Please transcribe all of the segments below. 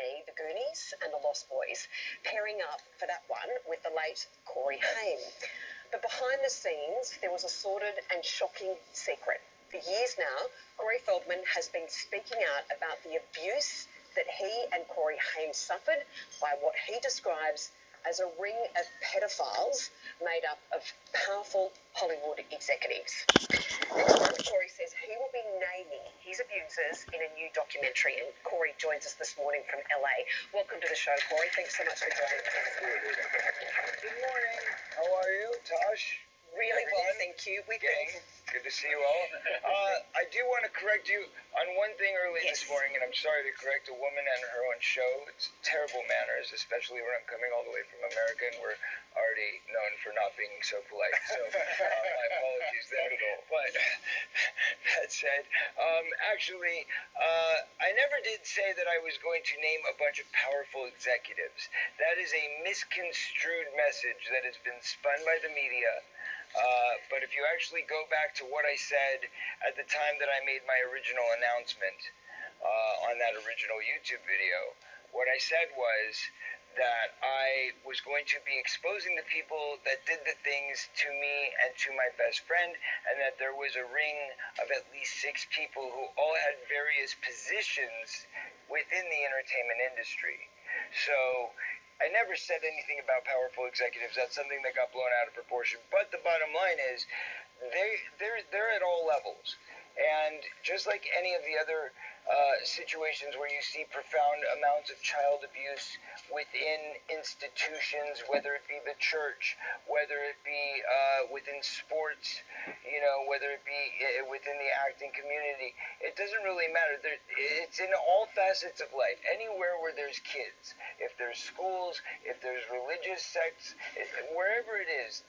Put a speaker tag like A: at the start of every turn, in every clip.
A: me, The Goonies and The Lost Boys, pairing up for that one with the late Cory Haim. But behind the scenes, there was a sordid and shocking secret. For years now, Cory Fildman has been speaking out about the abuse that he and Cory Haim suffered by what he describes as a ring of pedophiles made up of powerful Hollywood executives. Next month, Cory says he will be naming his abusers in a new documentary, and Cory joins us this morning from LA. Welcome to the show, Cory. Thanks so much for joining us.
B: Good morning. How are you, Tosh?
A: Really well, thank you.
B: Good to see you all. I do want to correct you on one thing early this morning, and I'm sorry to correct a woman on her own show. It's terrible manners, especially when I'm coming all the way from America, and we're already known for not being so polite. So my apologies there. But that said, I never did say that I was going to name a bunch of powerful executives. That is a misconstrued message that has been spun by the media. But if you actually go back to what I said at the time that I made my original announcement on that original YouTube video, what I said was that I was going to be exposing the people that did the things to me and to my best friend, and that there was a ring of at least 6 people who all had various positions within the entertainment industry. So I never said anything about powerful executives. That's something that got blown out of proportion. But the bottom line is, they're at all levels. And just like any of the other situations where you see profound amounts of child abuse within institutions, whether it be the church, whether it be within sports, whether it be within the acting community, it doesn't really matter. It's in all facets of life. Anywhere where there's kids, if there's schools, if there's religious sects, wherever it is,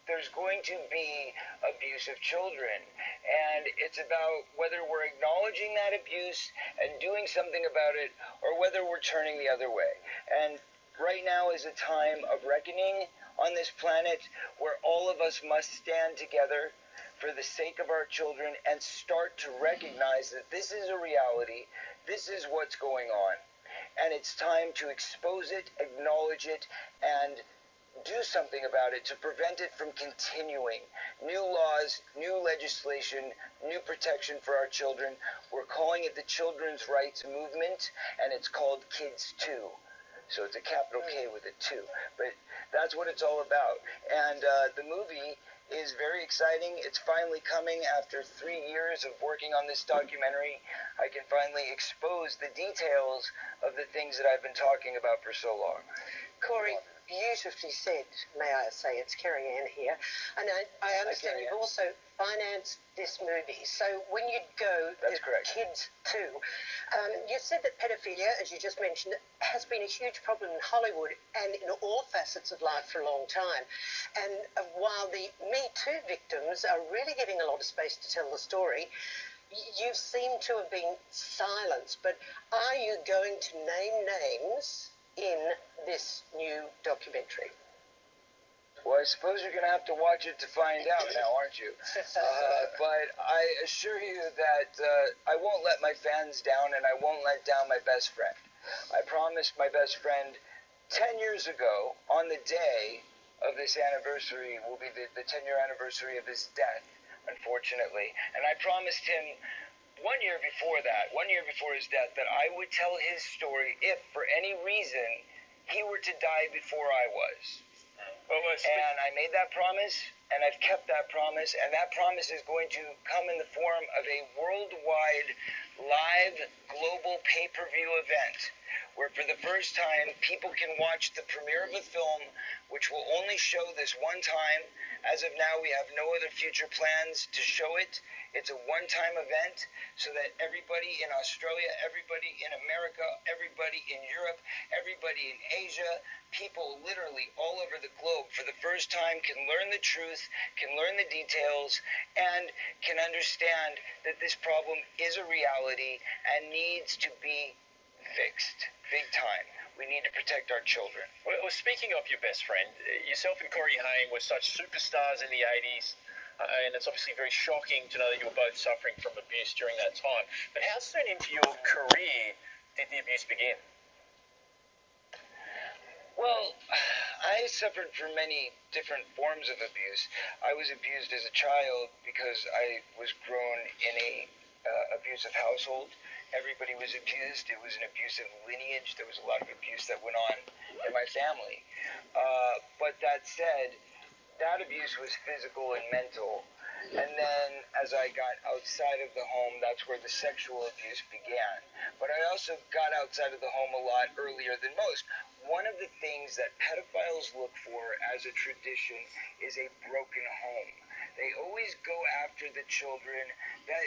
B: there's going to be abuse of children. And it's about whether we're acknowledging that abuse and doing something about it, or whether we're turning the other way. And right now is a time of reckoning on this planet where all of us must stand together for the sake of our children and start to recognize that this is a reality, this is what's going on. And it's time to expose it, acknowledge it, and do something about it to prevent it from continuing. New laws, new legislation, new protection for our children. We're calling it the Children's Rights Movement, and it's called Kids 2. So it's a capital K with a 2. But that's what it's all about. And the movie is very exciting. It's finally coming after 3 years of working on this documentary. I can finally expose the details of the things that I've been talking about for so long.
A: Cory, beautifully said, may I say. It's Carrie Ann here. And I understand you've also financed this movie. So when you go,
B: That's correct.
A: Kids too, you said that pedophilia, as you just mentioned, has been a huge problem in Hollywood and in all facets of life for a long time. And while the Me Too victims are really getting a lot of space to tell the story, you seem to have been silenced. But are you going to name names in this new documentary?
B: Well, I suppose you're going to have to watch it to find out now, aren't you? But I assure you that I won't let my fans down, and I won't let down my best friend. I promised my best friend 10 years ago, on the day of this anniversary, will be the 10-year anniversary of his death, unfortunately. And I promised him 1 year before that, 1 year before his death, that I would tell his story if, for any reason, he were to die before I was. And I made that promise, and I've kept that promise, and that promise is going to come in the form of a worldwide, live, global pay-per-view event, where for the first time, people can watch the premiere of a film, which will only show this one time. As of now, we have no other future plans to show it. It's a one-time event so that everybody in Australia, everybody in America, everybody in Europe, everybody in Asia, people literally all over the globe for the first time can learn the truth, can learn the details, and can understand that this problem is a reality and needs to be fixed big time. We need to protect our children.
C: Well, speaking of your best friend, yourself and Cory Haim were such superstars in the 80s, and it's obviously very shocking to know that you were both suffering from abuse during that time. But how soon into your career did the abuse begin?
B: Well, I suffered from many different forms of abuse. I was abused as a child because I was grown in a abusive household. Everybody was abused. It was an abusive lineage. There was a lot of abuse that went on in my family. But that said, that abuse was physical and mental. And then as I got outside of the home, that's where the sexual abuse began. But I also got outside of the home a lot earlier than most. One of the things that pedophiles look for as a tradition is a broken home. They always go after the children that,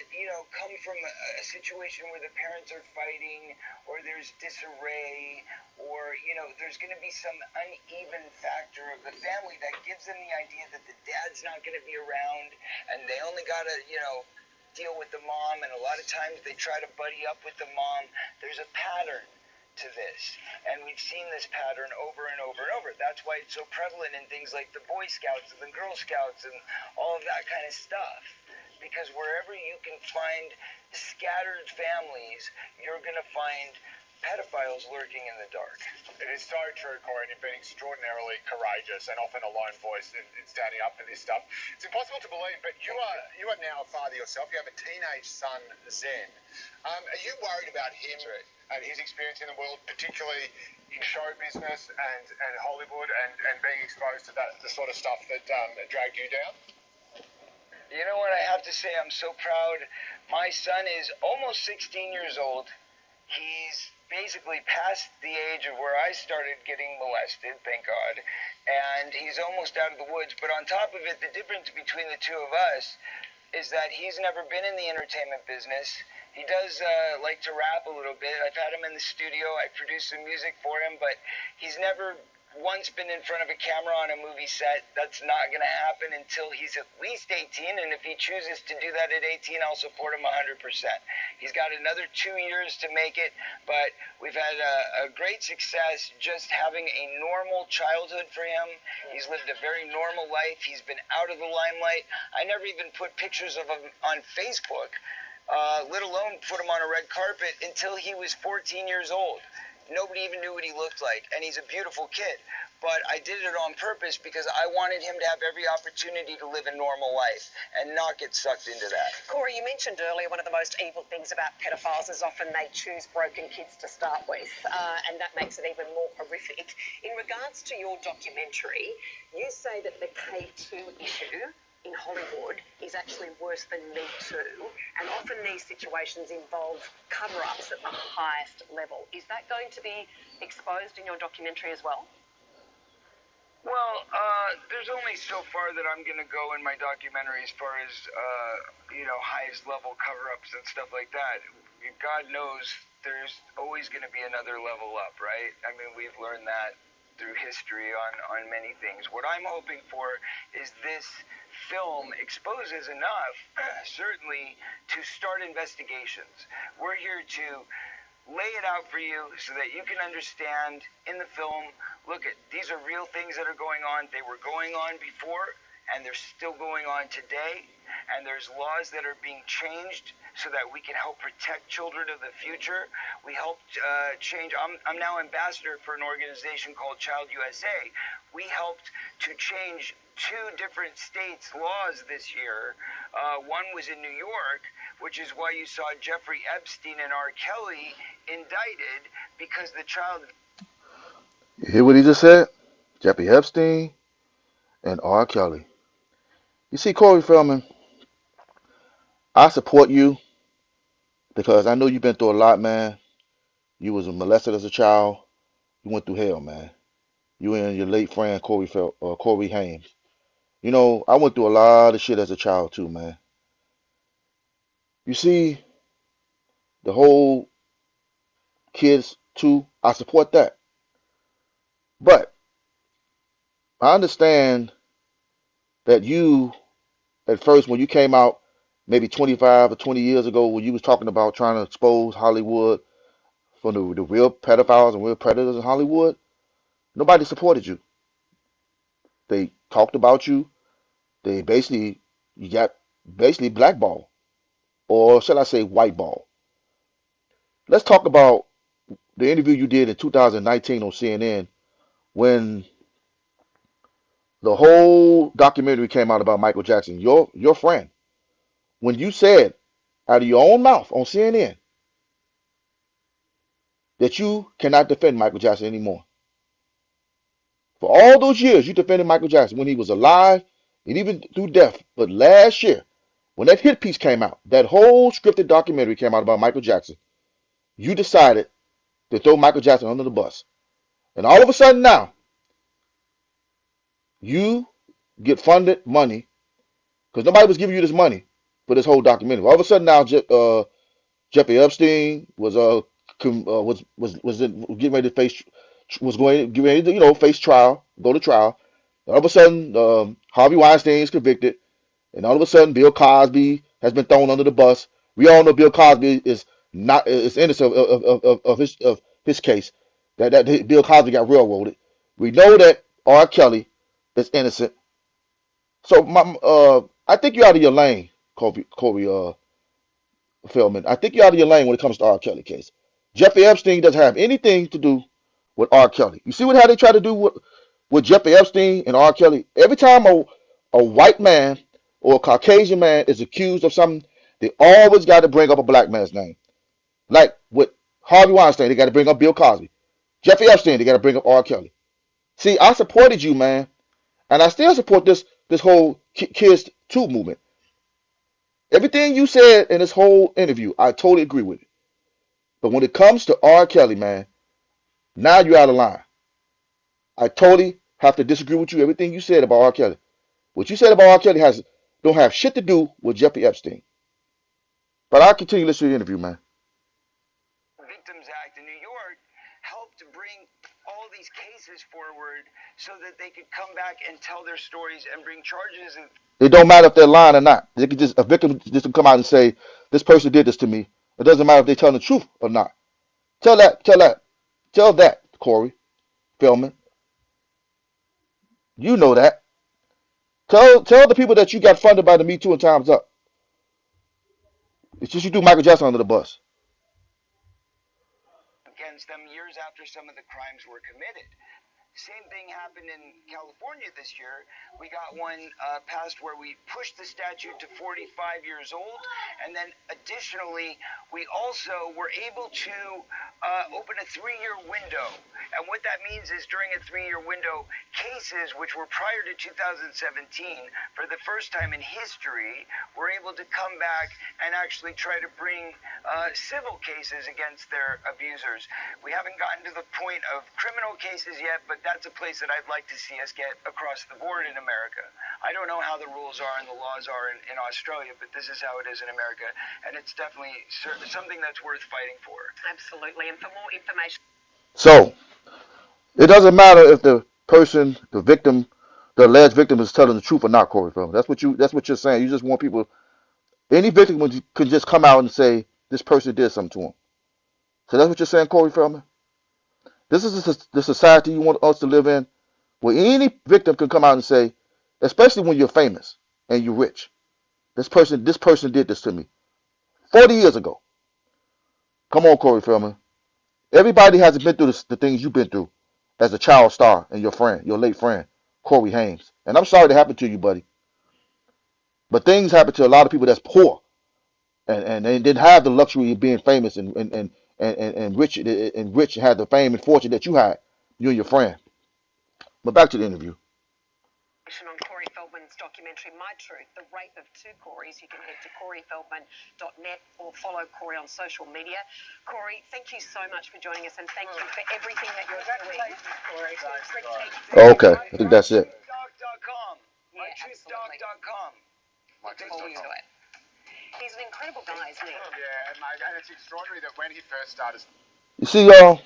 B: come from a situation where the parents are fighting or there's disarray or, there's going to be some uneven factor of the family that gives them the idea that the dad's not going to be around and they only got to, deal with the mom, and a lot of times they try to buddy up with the mom. There's a pattern to this, and we've seen this pattern over and over and over. That's why it's so prevalent in things like the Boy Scouts and the Girl Scouts and all of that kind of stuff, because wherever you can find scattered families, you're going to find pedophiles lurking in the dark.
D: It is so true, Cory, and you've been extraordinarily courageous and often a lone voice in standing up for this stuff. It's impossible to believe, but you are now a father yourself. You have a teenage son, Zen. Are you worried about him and his experience in the world, particularly in show business and Hollywood and being exposed to the sort of stuff that dragged you down?
B: You know what, I have to say, I'm so proud. My son is almost 16 years old. He's basically past the age of where I started getting molested, thank God, and he's almost out of the woods. But on top of it, the difference between the two of us is that he's never been in the entertainment business. He does like to rap a little bit. I've had him in the studio. I produce some music for him, but he's never once been in front of a camera on a movie set. That's not going to happen until he's at least 18, and if he chooses to do that at 18, I'll support him 100%. He's got another 2 years to make it, but we've had a great success just having a normal childhood for him. He's lived a very normal life. He's been out of the limelight. I never even put pictures of him on Facebook, let alone put him on a red carpet until he was 14 years old. Nobody even knew what he looked like, and he's a beautiful kid. But I did it on purpose because I wanted him to have every opportunity to live a normal life and not get sucked into that.
A: Cory, you mentioned earlier one of the most evil things about pedophiles is often they choose broken kids to start with, and that makes it even more horrific. In regards to your documentary, you say that the K2 issue in Hollywood is actually worse than Me Too, and often these situations involve cover-ups at the highest level. Is that going to be exposed in your documentary as well?
B: Well, there's only so far that I'm going to go in my documentary as far as, highest level cover-ups and stuff like that. God knows there's always going to be another level up, right? I mean, we've learned that through history on many things. What I'm hoping for is this film exposes enough, certainly, to start investigations. We're here to lay it out for you so that you can understand in the film, look, these are real things that are going on. They were going on before, and they're still going on today. And there's laws that are being changed so that we can help protect children of the future. We helped change. I'm now ambassador for an organization called Child USA. We helped to change 2 different states' laws this year. One was in New York, which is why you saw Jeffrey Epstein and R. Kelly indicted, because the child...
E: You hear what he just said? Jeffrey Epstein and R. Kelly. You see, Cory Fildman, I support you because I know you've been through a lot, man. You was molested as a child. You went through hell, man. You and your late friend Cory Haim. You know, I went through a lot of shit as a child too, man. You see, the whole kids too, I support that. But I understand that you, at first, when you came out, maybe 25 or 20 years ago, when you was talking about trying to expose Hollywood from the real pedophiles and real predators in Hollywood, nobody supported you. They talked about you. You got basically blackballed, or shall I say whiteball. Let's talk about the interview you did in 2019 on CNN when the whole documentary came out about Michael Jackson, your friend, when you said out of your own mouth on CNN that you cannot defend Michael Jackson anymore. For all those years, you defended Michael Jackson when he was alive and even through death. But last year, when that hit piece came out, that whole scripted documentary came out about Michael Jackson, you decided to throw Michael Jackson under the bus. And all of a sudden now, you get funded money because nobody was giving you this money for this whole documentary. All of a sudden now, Jeffrey Epstein was getting ready to face getting ready to face trial, go to trial. All of a sudden, Harvey Weinstein is convicted, and all of a sudden, Bill Cosby has been thrown under the bus. We all know Bill Cosby is innocent of his case. That Bill Cosby got railroaded. We know that R. Kelly is innocent. So I think you're out of your lane, Cory Fildman. I think you're out of your lane when it comes to R. Kelly case. Jeffrey Epstein doesn't have anything to do with R. Kelly. You see how they try to do with Jeffrey Epstein and R. Kelly? Every time a white man or a Caucasian man is accused of something, they always got to bring up a black man's name. Like with Harvey Weinstein, they got to bring up Bill Cosby. Jeffrey Epstein, they got to bring up R. Kelly. See, I supported you, man, and I still support this whole Kids 2 movement. Everything you said in this whole interview, I totally agree with it. But when it comes to R. Kelly, man, now you're out of line. I totally have to disagree with you. Everything you said about R. Kelly. What you said about R. Kelly don't have shit to do with Jeffrey Epstein. But I'll continue listening to the interview, man.
B: Victims Act in New York helped to bring all these cases forward so that they could come back and tell their stories and bring charges.
E: It don't matter if they're lying or not. They could a victim just come out and say, this person did this to me. It doesn't matter if they're telling the truth or not. Tell that, Cory Fildman. You know that. Tell the people that you got funded by the Me Too and Time's Up. It's just you threw Michael Jackson under the bus.
B: Against them years after some of the crimes were committed. Same thing happened in California this year. We got one passed where we pushed the statute to 45 years old. And then additionally, we also were able to open a 3-year window. And what that means is during a 3-year window, cases which were prior to 2017, for the first time in history, were able to come back and actually try to bring civil cases against their abusers. We haven't gotten to the point of criminal cases yet, but that's a place that I'd like to see us get across the board in America. I don't know how the rules are and the laws are in Australia, but this is how it is in America, and it's definitely something that's worth fighting for.
A: Absolutely. And for more information.
E: So, it doesn't matter if the person, the victim, the alleged victim is telling the truth or not, Cory Fildman. That's what you're saying. You just want people, any victim could just come out and say, this person did something to him. So that's what you're saying, Cory Fildman? This is the society you want us to live in, where any victim can come out and say, especially when you're famous and you're rich, this person did this to me 40 years ago. Come on, Cory Fildman. Everybody hasn't been through the things you've been through as a child star and your late friend, Corey Haim. And I'm sorry that happened to you, buddy. But things happen to a lot of people that's poor and they didn't have the luxury of being famous and rich and had the fame and fortune that you had, you and your friend. But back to the interview.
A: On Cory Feldman's documentary, My Truth, The Rape of Two Corys. You can head to coryfeldman.net or follow Cory on social media. Cory, thank you so much for joining us and thank you for everything that you're doing.
E: Okay, I think that's it.
B: MyTruthDoc.com.
A: He's an incredible guy, isn't he?
D: Yeah, and it's extraordinary that when he first started.
E: You see, y'all,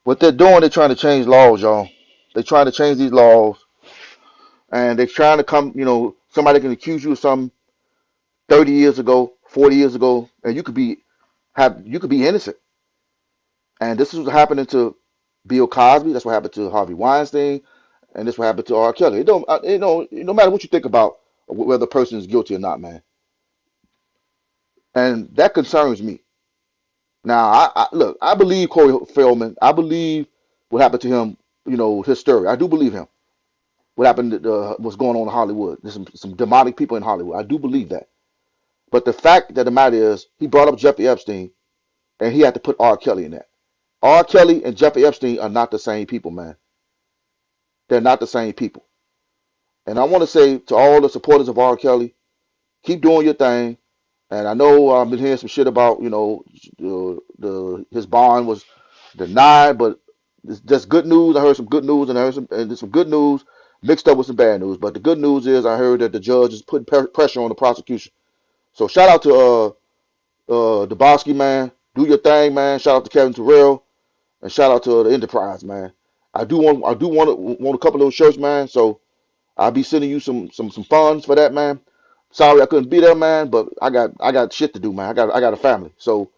E: what they're doing, they're trying to change laws, y'all. They're trying to change these laws. And they're trying to come, somebody can accuse you of something 30 years ago, 40 years ago, and you could be innocent. And this is what happening to Bill Cosby. That's what happened to Harvey Weinstein, and this what happened to R. Kelly. No matter what you think about whether a person is guilty or not, man. And that concerns me. Now, look, I believe Cory Feldman. I believe what happened to him his story. I do believe him. What happened? What's going on in Hollywood? There's some demonic people in Hollywood. I do believe that. But the fact that the matter is, he brought up Jeffrey Epstein, and he had to put R. Kelly in that. R. Kelly and Jeffrey Epstein are not the same people, man. They're not the same people. And I want to say to all the supporters of R. Kelly, keep doing your thing. And I know I've been hearing some shit about, his bond was denied, but it's just good news. I heard some good news, and there's some good news mixed up with some bad news. But the good news is I heard that the judge is putting pressure on the prosecution. So shout out to Dubosky, man. Do your thing, man. Shout out to Kevin Terrell, and shout out to the Enterprise, man. I do want a couple of those shirts, man. So I'll be sending you some funds for that, man. Sorry I couldn't be there, man, but I got shit to do, man. I got a family. So,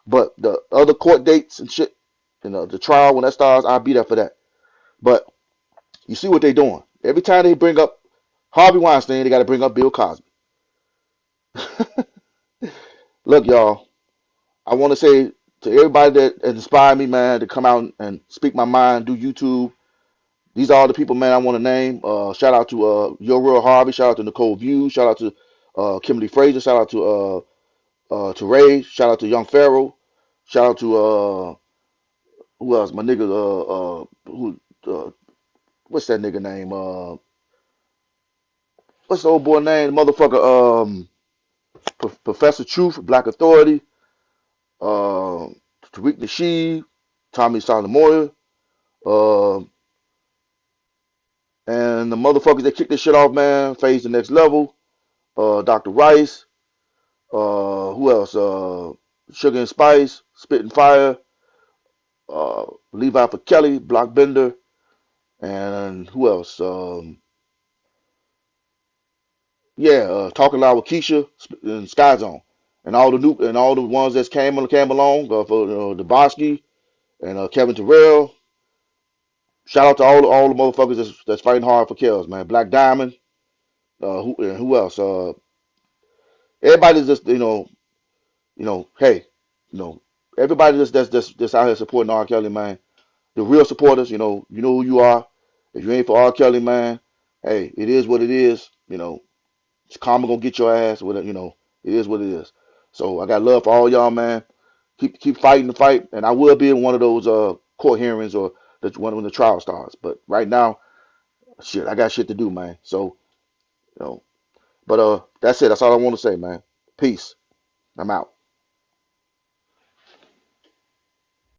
E: but the other court dates and shit, the trial when that starts, I'll be there for that. But you see what they're doing. Every time they bring up Harvey Weinstein, they got to bring up Bill Cosby. Look, y'all, I want to say to everybody that inspired me, man, to come out and speak my mind, do YouTube. These are all the people, man, I want to name. Shout out to Yo Real Harvey. Shout out to Nicole View. Shout out to Kimberly Fraser. Shout out to Ray. Shout out to Young Pharaoh. Shout out to who else? My nigga. What's that nigga name? What's the old boy name? Motherfucker. Professor Truth, Black Authority. Tariq Nasheed, Tommy Solomoya. And the motherfuckers that kicked this shit off, man, Phase the Next Level, Dr. Rice, who else? Sugar and Spice, Spit and Fire, Levi for Kelly, Blockbender, and who else? Talking Loud with Keisha and Sky Zone, and all the ones that came along for the Bosky and Kevin Terrell. Shout out to all the motherfuckers that's fighting hard for kills, man. Black Diamond, who else? Everybody's just hey, everybody that's out here supporting R. Kelly, man. The real supporters, you know who you are. If you ain't for R. Kelly, man, hey, it is what it is. It's karma gonna get your ass with it. It is what it is. So I got love for all y'all, man. Keep fighting the fight, and I will be in one of those court hearings or one when the trial starts. But right now, shit, I got shit to do, man. So But that's it. That's all I want to say, man. Peace. I'm out.